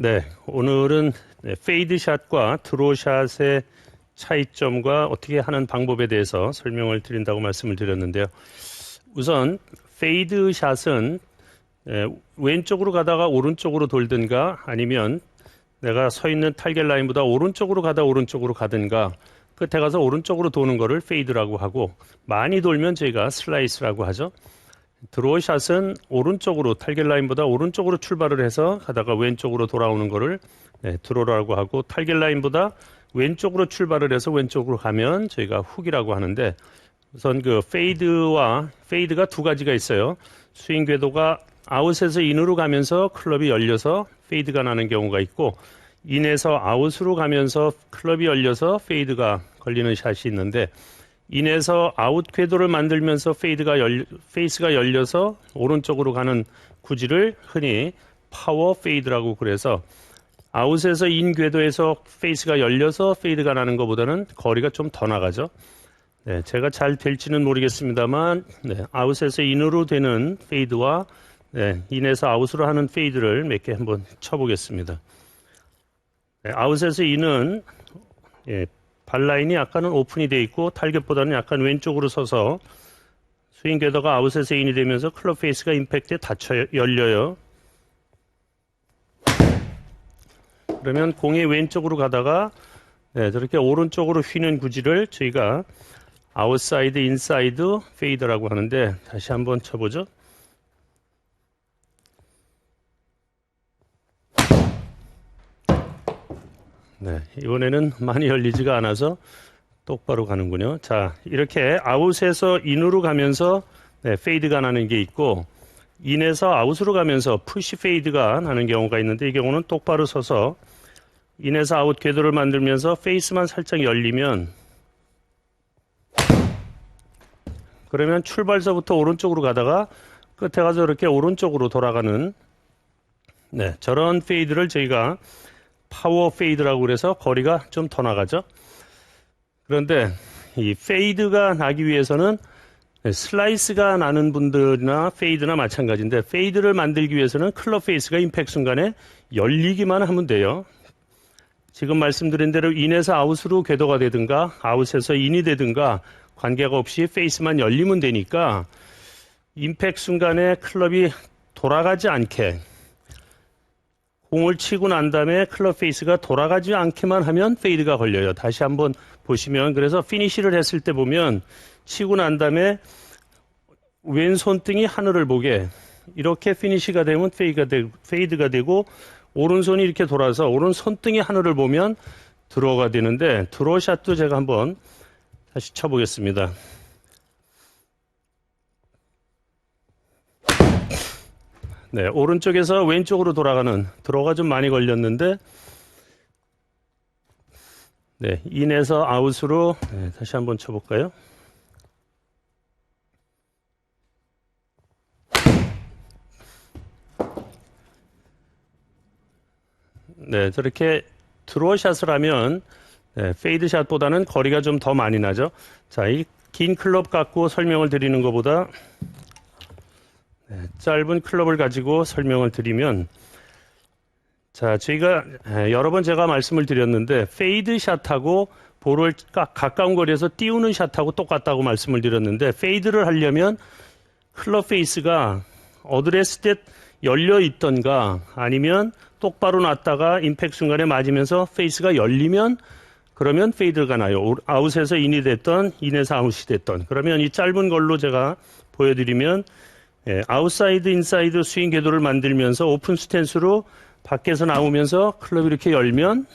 네, 오늘은 페이드샷과 드로샷의 차이점과 어떻게 하는 방법에 대해서 설명을 드린다고 말씀을 드렸는데요. 우선 페이드샷은 왼쪽으로 가다가 오른쪽으로 돌든가 아니면 내가 서 있는 타겟 라인보다 오른쪽으로 가다 오른쪽으로 가든가 끝에 가서 오른쪽으로 도는 거를 페이드라고 하고, 많이 돌면 저희가 슬라이스라고 하죠. 드로우샷은 오른쪽으로 타겟 라인보다 오른쪽으로 출발을 해서 가다가 왼쪽으로 돌아오는 거를 드로우라고 하고, 타겟 라인보다 왼쪽으로 출발을 해서 왼쪽으로 가면 저희가 훅이라고 하는데, 우선 그 페이드가 두 가지가 있어요. 스윙 궤도가 아웃에서 인으로 가면서 클럽이 열려서 페이드가 나는 경우가 있고, 인에서 아웃으로 가면서 클럽이 열려서 페이드가 걸리는 샷이 있는데, 인에서 아웃 궤도를 만들면서 페이스가 열려서 오른쪽으로 가는 구질을 흔히 파워 페이드라고, 그래서 아웃에서 인 궤도에서 페이스가 열려서 페이드가 나는 것보다는 거리가 좀 더 나가죠. 네, 제가 잘 될지는 모르겠습니다만, 아웃에서 인으로 되는 페이드와 인에서 아웃으로 하는 페이드를 몇 개 한번 쳐보겠습니다. 아웃에서 인은 발라인이 약간은 오픈이 되어 있고 타겟보다는 약간 왼쪽으로 서서 스윙 궤도가 아웃에서 인이 되면서 클럽 페이스가 임팩트에 열려요. 그러면 공이 왼쪽으로 가다가 저렇게 오른쪽으로 휘는 구질을 저희가 아웃사이드 인사이드 페이드라고 하는데, 다시 한번 쳐보죠. 이번에는 많이 열리지가 않아서 똑바로 가는군요. 자, 이렇게 아웃에서 인으로 가면서 페이드가 나는 게 있고, 인에서 아웃으로 가면서 푸시 페이드가 나는 경우가 있는데, 이 경우는 똑바로 서서 인에서 아웃 궤도를 만들면서 페이스만 살짝 열리면, 그러면 출발서부터 오른쪽으로 가다가 끝에 가서 이렇게 오른쪽으로 돌아가는 저런 페이드를 저희가 파워 페이드라고 그래서 거리가 좀 더 나가죠. 그런데 이 페이드가 나기 위해서는 슬라이스가 나는 분들이나 페이드나 마찬가지인데, 페이드를 만들기 위해서는 클럽 페이스가 임팩트 순간에 열리기만 하면 돼요. 지금 말씀드린 대로 인에서 아웃으로 궤도가 되든가 아웃에서 인이 되든가 관계가 없이 페이스만 열리면 되니까, 임팩트 순간에 클럽이 돌아가지 않게, 공을 치고 난 다음에 클럽 페이스가 돌아가지 않게만 하면 페이드가 걸려요. 다시 한번 보시면, 그래서 피니시를 했을 때 보면 치고 난 다음에 왼손등이 하늘을 보게 이렇게 피니시가 되면 페이드가 되고, 오른손이 이렇게 돌아서 오른손등이 하늘을 보면 드로우가 되는데, 드로우샷도 제가 한번 다시 쳐보겠습니다. 오른쪽에서 왼쪽으로 돌아가는 드로우가 좀 많이 걸렸는데, 인에서 아웃으로 다시 한번 쳐볼까요? 저렇게 드로우샷을 하면 페이드샷보다는 거리가 좀 더 많이 나죠. 자, 이 긴 클럽 갖고 설명을 드리는 것보다 짧은 클럽을 가지고 설명을 드리면, 자, 저희가 여러 번 제가 말씀을 드렸는데, 페이드 샷하고 볼을 가까운 거리에서 띄우는 샷하고 똑같다고 말씀을 드렸는데, 페이드를 하려면 클럽 페이스가 어드레스 때 열려 있던가 아니면 똑바로 놨다가 임팩트 순간에 맞으면서 페이스가 열리면, 그러면 페이드가 나요. 아웃에서 인이 됐던 인에서 아웃이 됐던. 그러면 이 짧은 걸로 제가 보여드리면, 아웃사이드 인사이드 스윙 궤도를 만들면서 오픈 스탠스로 밖에서 나오면서 클럽이 이렇게 열면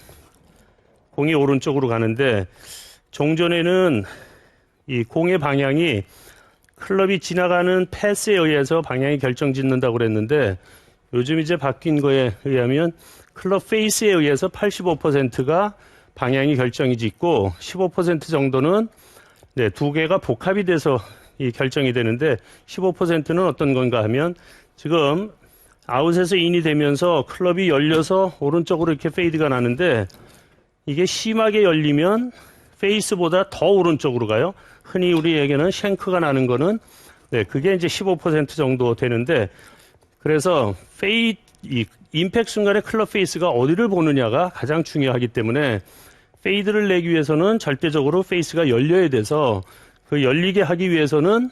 공이 오른쪽으로 가는데, 종전에는 이 공의 방향이 클럽이 지나가는 패스에 의해서 방향이 결정짓는다고 그랬는데, 요즘 이제 바뀐 거에 의하면 클럽 페이스에 의해서 85%가 방향이 결정이 짓고 15% 정도는 두 개가 복합이 돼서 이 결정이 되는데, 15%는 어떤 건가 하면, 지금 아웃에서 인이 되면서 클럽이 열려서 오른쪽으로 이렇게 페이드가 나는데, 이게 심하게 열리면 페이스보다 더 오른쪽으로 가요. 흔히 우리에게는 쉔크가 나는 거는 그게 이제 15% 정도 되는데, 그래서 임팩트 순간에 클럽 페이스가 어디를 보느냐가 가장 중요하기 때문에 페이드를 내기 위해서는 절대적으로 페이스가 열려야 돼서 그 열리게 하기 위해서는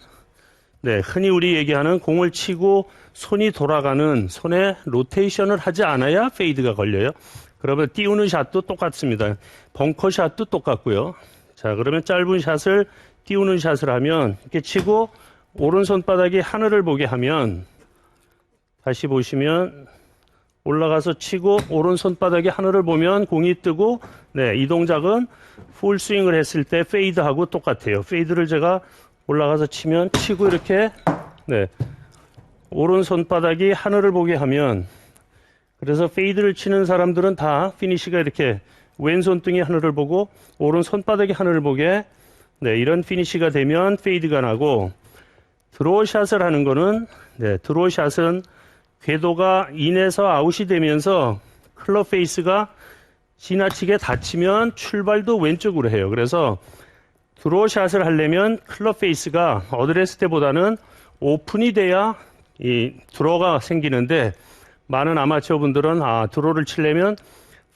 흔히 우리 얘기하는 공을 치고 손이 돌아가는 손에 로테이션을 하지 않아야 페이드가 걸려요. 그러면 띄우는 샷도 똑같습니다. 벙커 샷도 똑같고요. 자, 그러면 짧은 샷을 띄우는 샷을 하면 이렇게 치고 오른손바닥이 하늘을 보게 하면 다시 보시면 올라가서 치고 오른손바닥이 하늘을 보면 공이 뜨고 이 동작은 풀스윙을 했을 때 페이드하고 똑같아요. 페이드를 제가 올라가서 치면 치고 이렇게 오른손바닥이 하늘을 보게 하면 그래서 페이드를 치는 사람들은 다 피니시가 이렇게 왼손등이 하늘을 보고 오른손바닥이 하늘을 보게 이런 피니시가 되면 페이드가 나고 드로우샷을 하는 거는 드로우샷은 궤도가 인에서 아웃이 되면서 클럽 페이스가 지나치게 닫히면 출발도 왼쪽으로 해요. 그래서 드로우샷을 하려면 클럽 페이스가 어드레스 때보다는 오픈이 돼야 이 드로우가 생기는데 많은 아마추어 분들은 드로우를 치려면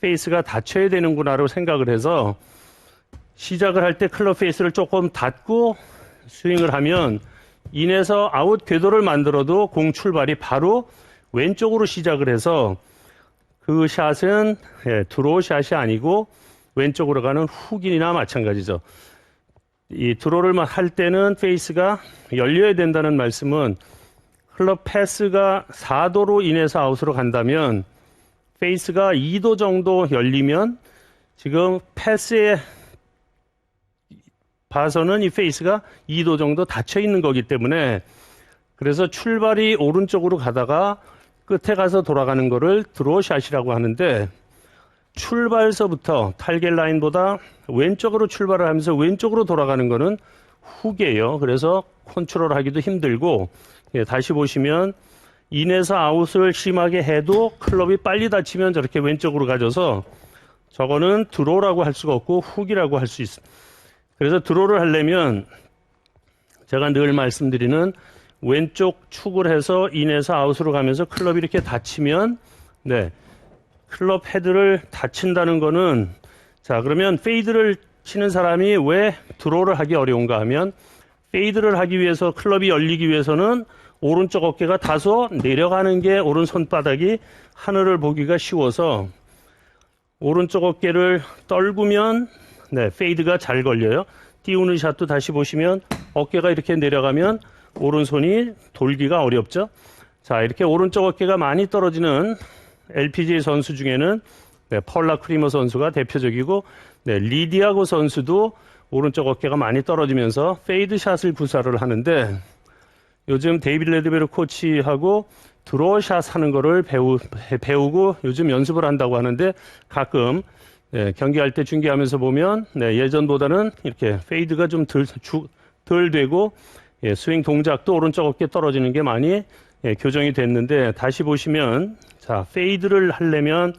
페이스가 닫혀야 되는구나라고 생각을 해서 시작을 할 때 클럽 페이스를 조금 닫고 스윙을 하면 인에서 아웃 궤도를 만들어도 공 출발이 바로 왼쪽으로 시작을 해서 그 샷은 드로우 샷이 아니고 왼쪽으로 가는 훅인이나 마찬가지죠. 이 드로우를 할 때는 페이스가 열려야 된다는 말씀은 클럽 패스가 4도로 인해서 아웃으로 간다면 페이스가 2도 정도 열리면 지금 패스에 봐서는 이 페이스가 2도 정도 닫혀 있는 거기 때문에 그래서 출발이 오른쪽으로 가다가 끝에 가서 돌아가는 거를 드로우샷이라고 하는데 출발서부터 타겟 라인보다 왼쪽으로 출발을 하면서 왼쪽으로 돌아가는 거는 훅이에요. 그래서 컨트롤하기도 힘들고 다시 보시면 인에서 아웃을 심하게 해도 클럽이 빨리 닫히면 저렇게 왼쪽으로 가져서 저거는 드로우라고 할 수가 없고 훅이라고 할 수 있습니다. 그래서 드로우를 하려면 제가 늘 말씀드리는 왼쪽 축을 해서 인에서 아웃으로 가면서 클럽이 이렇게 닫히면 클럽 헤드를 닫힌다는 거는 자 그러면 페이드를 치는 사람이 왜 드로우를 하기 어려운가 하면 페이드를 하기 위해서 클럽이 열리기 위해서는 오른쪽 어깨가 다소 내려가는 게 오른손바닥이 하늘을 보기가 쉬워서 오른쪽 어깨를 떨구면 페이드가 잘 걸려요. 띄우는 샷도 다시 보시면 어깨가 이렇게 내려가면 오른손이 돌기가 어렵죠. 자, 이렇게 오른쪽 어깨가 많이 떨어지는 LPGA 선수 중에는 펄라 크리머 선수가 대표적이고 리디아고 선수도 오른쪽 어깨가 많이 떨어지면서 페이드 샷을 구사를 하는데 요즘 데이비드 레드베르 코치하고 드로우 샷 하는 거를 배우고 요즘 연습을 한다고 하는데 가끔 경기할 때 중계하면서 보면 예전보다는 이렇게 페이드가 좀 덜 되고 스윙 동작도 오른쪽 어깨 떨어지는 게 많이 교정이 됐는데 다시 보시면 자 페이드를 하려면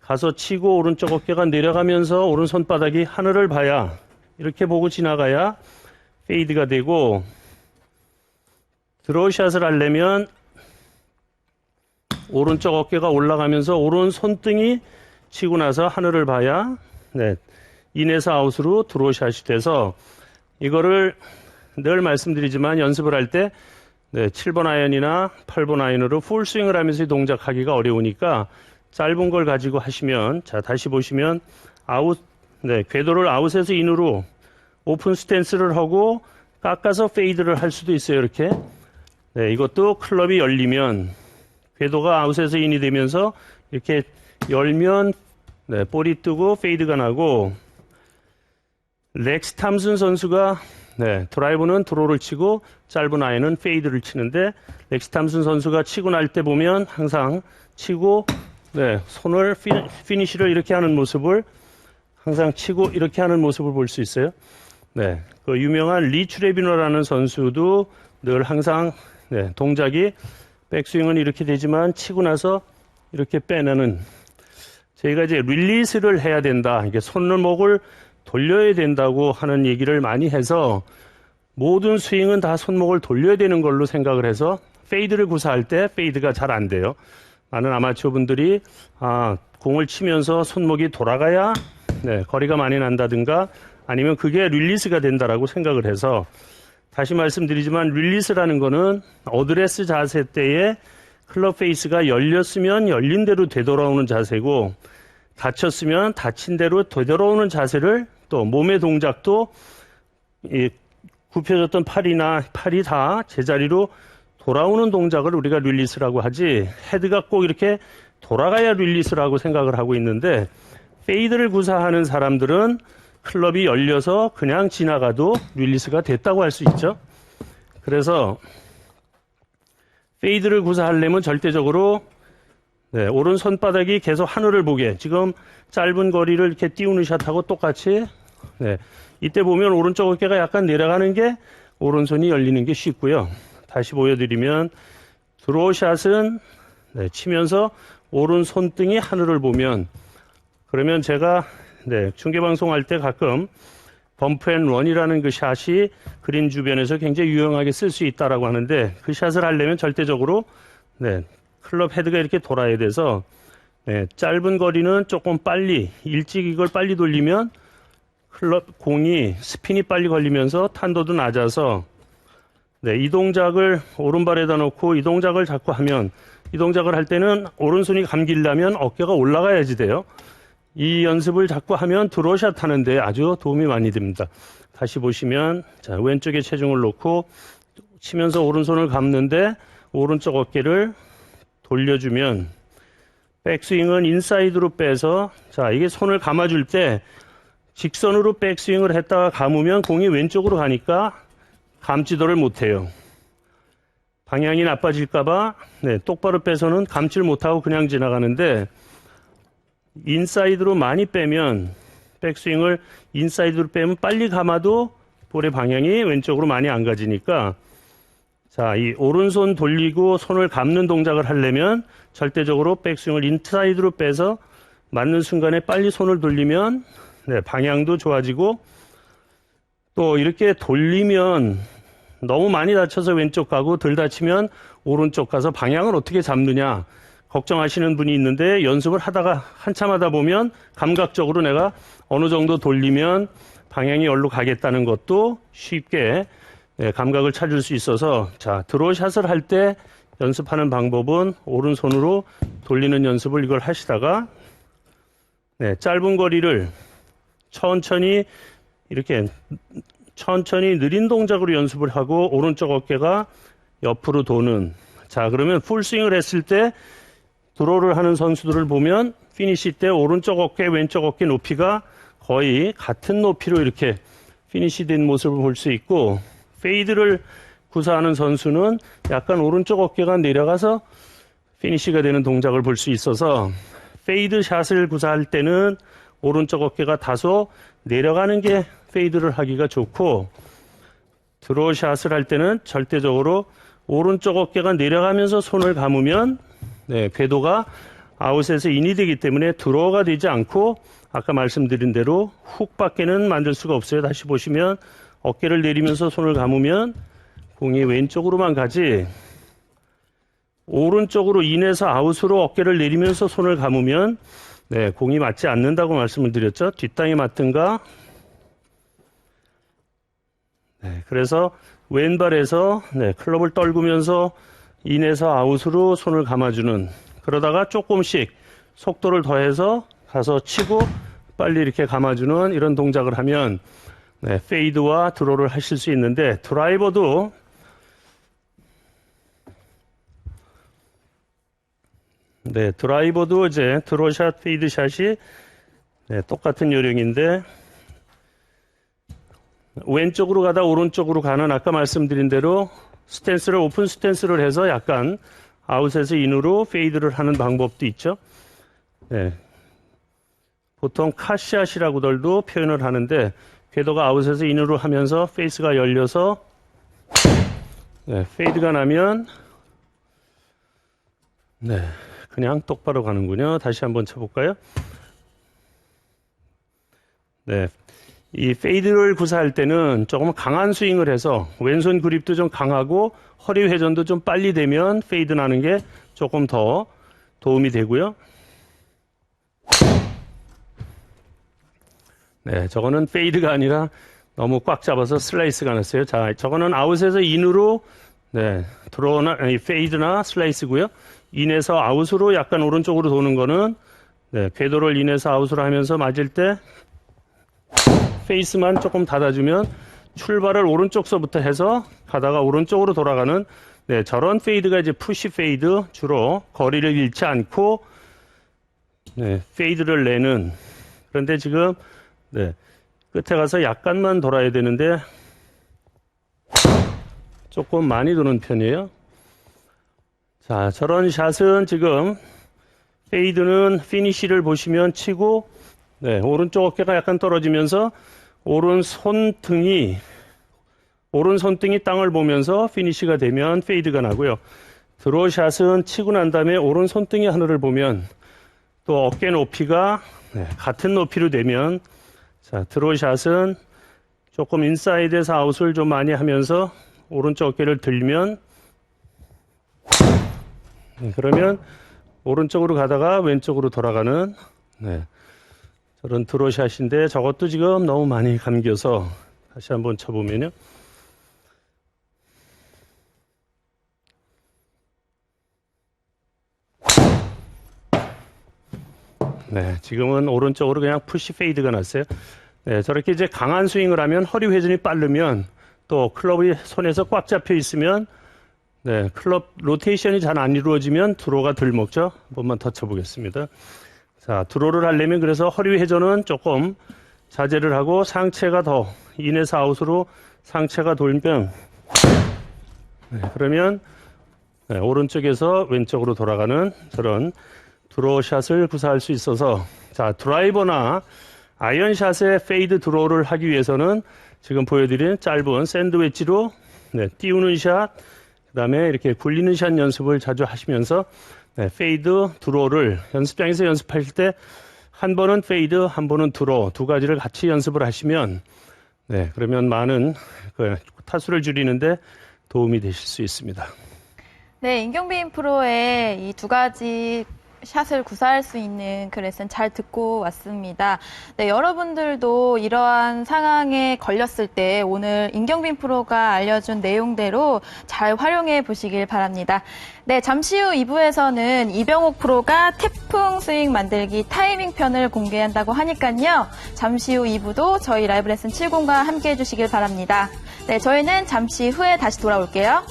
가서 치고 오른쪽 어깨가 내려가면서 오른손바닥이 하늘을 봐야 이렇게 보고 지나가야 페이드가 되고 드로우샷을 하려면 오른쪽 어깨가 올라가면서 오른 손등이 치고 나서 하늘을 봐야 인에서 아웃으로 드로우샷이 돼서 이거를 늘 말씀드리지만 연습을 할 때 7번 아이언이나 8번 아이언으로 풀스윙을 하면서 동작하기가 어려우니까 짧은 걸 가지고 하시면 자 다시 보시면 아웃 궤도를 아웃에서 인으로 오픈 스탠스를 하고 깎아서 페이드를 할 수도 있어요. 이렇게 이것도 클럽이 열리면 궤도가 아웃에서 인이 되면서 이렇게 열면 볼이 뜨고 페이드가 나고 렉스 탐슨 선수가 드라이브는 드로우를 치고 짧은 아이언은 페이드를 치는데 렉스 탐슨 선수가 치고 날 때 보면 항상 치고 손을 피니시를 이렇게 하는 모습을 항상 치고 이렇게 하는 모습을 볼 수 있어요. 그 유명한 리 트레비너라는 선수도 늘 항상 동작이 백스윙은 이렇게 되지만 치고 나서 이렇게 빼내는 저희가 이제 릴리스를 해야 된다. 이게 손목을 돌려야 된다고 하는 얘기를 많이 해서 모든 스윙은 다 손목을 돌려야 되는 걸로 생각을 해서 페이드를 구사할 때 페이드가 잘 안 돼요. 많은 아마추어 분들이 공을 치면서 손목이 돌아가야 거리가 많이 난다든가 아니면 그게 릴리스가 된다라고 생각을 해서 다시 말씀드리지만 릴리스라는 거는 어드레스 자세 때에 클럽 페이스가 열렸으면 열린 대로 되돌아오는 자세고 닫혔으면 닫힌 대로 되돌아오는 자세를 또 몸의 동작도 굽혀졌던 팔이 다 제자리로 돌아오는 동작을 우리가 릴리스라고 하지 헤드가 꼭 이렇게 돌아가야 릴리스라고 생각을 하고 있는데 페이드를 구사하는 사람들은 클럽이 열려서 그냥 지나가도 릴리스가 됐다고 할 수 있죠. 그래서 페이드를 구사하려면 절대적으로 오른 손바닥이 계속 하늘을 보게 지금 짧은 거리를 이렇게 띄우는 샷하고 똑같이 이때 보면 오른쪽 어깨가 약간 내려가는 게 오른손이 열리는 게 쉽고요. 다시 보여드리면 드로우 샷은 치면서 오른 손등이 하늘을 보면 그러면 제가 중계방송할 때 가끔 범프 앤 런이라는 그 샷이 그린 주변에서 굉장히 유용하게 쓸 수 있다라고 하는데 그 샷을 하려면 절대적으로 클럽 헤드가 이렇게 돌아야 돼서 짧은 거리는 조금 빨리 일찍 이걸 빨리 돌리면 클럽 공이 스핀이 빨리 걸리면서 탄도도 낮아서 이 동작을 오른발에다 놓고 이 동작을 자꾸 하면 이 동작을 할 때는 오른손이 감기려면 어깨가 올라가야지 돼요. 이 연습을 자꾸 하면 드로우샷 하는데 아주 도움이 많이 됩니다. 다시 보시면 자, 왼쪽에 체중을 놓고 치면서 오른손을 감는데 오른쪽 어깨를 돌려주면 백스윙은 인사이드로 빼서 자 이게 손을 감아줄 때 직선으로 백스윙을 했다가 감으면 공이 왼쪽으로 가니까 감지도를 못해요. 방향이 나빠질까봐 똑바로 빼서는 감지를 못하고 그냥 지나가는데 인사이드로 많이 빼면 백스윙을 인사이드로 빼면 빨리 감아도 볼의 방향이 왼쪽으로 많이 안 가지니까 자, 이 오른손 돌리고 손을 감는 동작을 하려면 절대적으로 백스윙을 인사이드로 빼서 맞는 순간에 빨리 손을 돌리면 방향도 좋아지고 또 이렇게 돌리면 너무 많이 다쳐서 왼쪽 가고 덜 다치면 오른쪽 가서 방향을 어떻게 잡느냐 걱정하시는 분이 있는데 연습을 하다가 한참 하다 보면 감각적으로 내가 어느 정도 돌리면 방향이 어디로 가겠다는 것도 쉽게 감각을 찾을 수 있어서 자 드로우샷을 할 때 연습하는 방법은 오른손으로 돌리는 연습을 이걸 하시다가 짧은 거리를 천천히 이렇게 천천히 느린 동작으로 연습을 하고 오른쪽 어깨가 옆으로 도는 자 그러면 풀스윙을 했을 때 드로우를 하는 선수들을 보면 피니시 때 오른쪽 어깨 왼쪽 어깨 높이가 거의 같은 높이로 이렇게 피니시 된 모습을 볼 수 있고 페이드를 구사하는 선수는 약간 오른쪽 어깨가 내려가서 피니시가 되는 동작을 볼 수 있어서 페이드 샷을 구사할 때는 오른쪽 어깨가 다소 내려가는 게 페이드를 하기가 좋고 드로우 샷을 할 때는 절대적으로 오른쪽 어깨가 내려가면서 손을 감으면 궤도가 아웃에서 인이 되기 때문에 드로우가 되지 않고 아까 말씀드린 대로 훅밖에는 만들 수가 없어요. 다시 보시면 어깨를 내리면서 손을 감으면 공이 왼쪽으로만 가지 오른쪽으로 인해서 아웃으로 어깨를 내리면서 손을 감으면 공이 맞지 않는다고 말씀을 드렸죠. 뒷땅에 맞든가 그래서 왼발에서 클럽을 떨구면서 인해서 아웃으로 손을 감아주는 그러다가 조금씩 속도를 더해서 가서 치고 빨리 이렇게 감아주는 이런 동작을 하면 페이드와 드로우를 하실 수 있는데 드라이버도 드라이버도 이제 드로우샷, 페이드샷이 똑같은 요령인데 왼쪽으로 가다 오른쪽으로 가는 아까 말씀드린 대로 스탠스를 오픈 스탠스를 해서 약간 아웃에서 인으로 페이드를 하는 방법도 있죠. 보통 컷샷이라고들도 표현을 하는데 궤도가 아웃에서 인으로 하면서 페이스가 열려서 페이드가 나면 그냥 똑바로 가는군요. 다시 한번 쳐볼까요? 이 페이드를 구사할 때는 조금 강한 스윙을 해서 왼손 그립도 좀 강하고 허리 회전도 좀 빨리 되면 페이드 나는 게 조금 더 도움이 되고요. 네, 저거는 페이드가 아니라 너무 꽉 잡아서 슬라이스가 났어요. 자, 저거는 아웃에서 인으로, 네, 드로우나, 페이드나 슬라이스고요. 인에서 아웃으로 약간 오른쪽으로 도는 거는, 네, 궤도를 인에서 아웃으로 하면서 맞을 때, 페이스만 조금 닫아주면 출발을 오른쪽서부터 해서 가다가 오른쪽으로 돌아가는, 네, 저런 페이드가 이제 푸시 페이드, 주로 거리를 잃지 않고, 네, 페이드를 내는. 그런데 지금, 네, 끝에 가서 약간만 돌아야 되는데 조금 많이 도는 편이에요. 자, 저런 샷은 지금 페이드는 피니쉬를 보시면 치고, 네, 오른쪽 어깨가 약간 떨어지면서 오른 손등이 땅을 보면서 피니쉬가 되면 페이드가 나고요. 드로우샷은 치고 난 다음에 오른 손등이 하늘을 보면 또 어깨 높이가, 네, 같은 높이로 되면, 자, 드로우샷은 조금 인사이드에서 아웃을 좀 많이 하면서 오른쪽 어깨를 들면, 네, 그러면 오른쪽으로 가다가 왼쪽으로 돌아가는, 네, 저런 드로우샷인데 저것도 지금 너무 많이 감겨서 다시 한번 쳐보면요. 네, 지금은 오른쪽으로 그냥 푸시 페이드가 났어요. 네, 저렇게 이제 강한 스윙을 하면 허리 회전이 빠르면 또 클럽이 손에서 꽉 잡혀 있으면, 네, 클럽 로테이션이 잘 안 이루어지면 드로우가 덜 먹죠. 한 번만 더 쳐보겠습니다. 자, 드로우를 하려면 그래서 허리 회전은 조금 자제를 하고 상체가 더 인에서 아웃으로 상체가 돌면, 네, 그러면, 네, 오른쪽에서 왼쪽으로 돌아가는 저런 드로우 샷을 구사할 수 있어서, 자, 드라이버나 아이언샷의 페이드 드로우를 하기 위해서는 지금 보여드린 짧은 샌드웨지로, 네, 띄우는 샷, 그 다음에 이렇게 굴리는 샷 연습을 자주 하시면서, 네, 페이드 드로우를 연습장에서 연습하실 때 한 번은 페이드, 한 번은 드로우 두 가지를 같이 연습을 하시면, 네, 그러면 많은 타수를 줄이는데 도움이 되실 수 있습니다. 네, 임경빈 프로의 이 두 가지 샷을 구사할 수 있는 그 레슨 잘 듣고 왔습니다. 네, 여러분들도 이러한 상황에 걸렸을 때 오늘 임경빈 프로가 알려준 내용대로 잘 활용해 보시길 바랍니다. 네, 잠시 후 2부에서는 이병옥 프로가 태풍 스윙 만들기 타이밍 편을 공개한다고 하니까요. 잠시 후 2부도 저희 라이브 레슨 70과 함께 해주시길 바랍니다. 네, 저희는 잠시 후에 다시 돌아올게요.